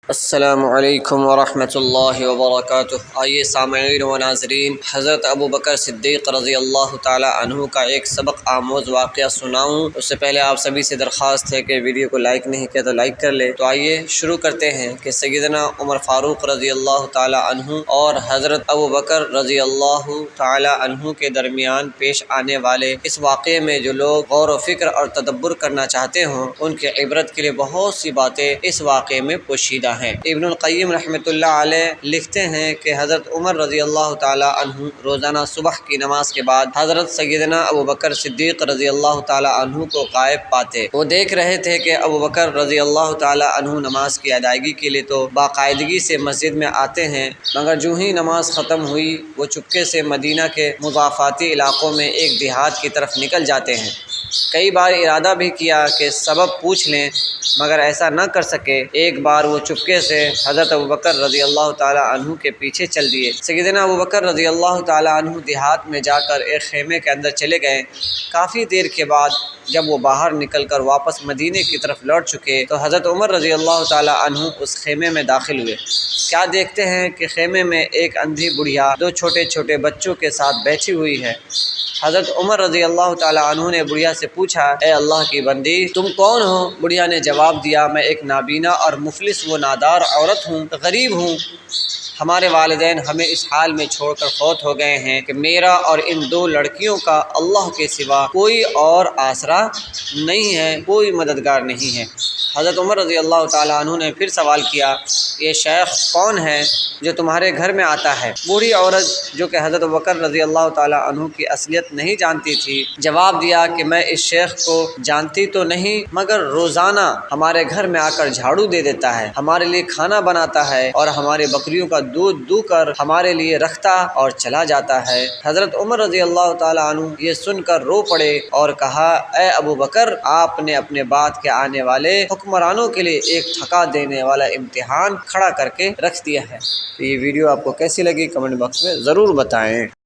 السلام علیکم ورحمۃ اللہ وبرکاتہ۔ آئیے سامعین و ناظرین، حضرت ابو بکر صدیق رضی اللہ تعالی عنہ کا ایک سبق آموز واقعہ سناؤں۔ اس سے پہلے آپ سبھی سے درخواست ہے کہ ویڈیو کو لائک نہیں کیا تو لائک کر لے۔ تو آئیے شروع کرتے ہیں کہ سیدنا عمر فاروق رضی اللہ تعالی عنہ اور حضرت ابو بکر رضی اللہ تعالی عنہ کے درمیان پیش آنے والے اس واقعے میں جو لوگ غور و فکر اور تدبر کرنا چاہتے ہوں، ان کی عبرت کے لیے بہت سی باتیں اس واقعے میں پوشیدہ ہیں۔ ابن القیم رحمۃ اللہ علیہ لکھتے ہیں کہ حضرت عمر رضی اللہ تعالی عنہ روزانہ صبح کی نماز کے بعد حضرت سیدنا ابو بکر صدیق رضی اللہ تعالی عنہ کو غائب پاتے۔ وہ دیکھ رہے تھے کہ ابو بکر رضی اللہ تعالی عنہ نماز کی ادائیگی کے لیے تو باقاعدگی سے مسجد میں آتے ہیں، مگر جو ہی نماز ختم ہوئی وہ چپکے سے مدینہ کے مضافاتی علاقوں میں ایک دیہات کی طرف نکل جاتے ہیں۔ کئی بار ارادہ بھی کیا کہ سبب پوچھ لیں، مگر ایسا نہ کر سکے۔ ایک بار وہ چپکے سے حضرت ابو بکر رضی اللہ تعالی عنہ کے پیچھے چل دیے۔ سیدنا ابو بکر رضی اللہ تعالی عنہ دیہات میں جا کر ایک خیمے کے اندر چلے گئے۔ کافی دیر کے بعد جب وہ باہر نکل کر واپس مدینے کی طرف لوٹ چکے تو حضرت عمر رضی اللہ تعالی عنہ اس خیمے میں داخل ہوئے۔ کیا دیکھتے ہیں کہ خیمے میں ایک اندھی بڑھیا دو چھوٹے چھوٹے بچوں کے ساتھ بیٹھی ہوئی ہے۔ حضرت عمر رضی اللہ تعالی عنہ نے بڑھیا سے پوچھا، اے اللہ کی بندی، تم کون ہو؟ بڑھیا نے جواب دیا، میں ایک نابینا اور مفلس و نادار عورت ہوں، غریب ہوں۔ ہمارے والدین ہمیں اس حال میں چھوڑ کر فوت ہو گئے ہیں کہ میرا اور ان دو لڑکیوں کا اللہ کے سوا کوئی اور آسرا نہیں ہے، کوئی مددگار نہیں ہے۔ حضرت عمر رضی اللہ تعالیٰ عنہ نے پھر سوال کیا، یہ شیخ کون ہے جو تمہارے گھر میں آتا ہے؟ بوڑھی عورت جو کہ حضرت بکر رضی اللہ تعالیٰ عنہ کی اصلیت نہیں جانتی تھی، جواب دیا کہ میں اس شیخ کو جانتی تو نہیں، مگر روزانہ ہمارے گھر میں آ کر جھاڑو دے دیتا ہے، ہمارے لیے کھانا بناتا ہے اور ہمارے بکریوں کا دودھ دو کر ہمارے لیے رکھتا اور چلا جاتا ہے۔ حضرت عمر رضی اللہ تعالیٰ عنہ یہ سن کر رو پڑے اور کہا، اے ابو بکر، آپ نے اپنے بعد کے آنے والے حکمرانوں کے لیے ایک تھکا دینے والا امتحان کھڑا کر کے رکھ دیا ہے۔ تو یہ ویڈیو آپ کو کیسی لگی کمنٹ باکس میں ضرور بتائیں۔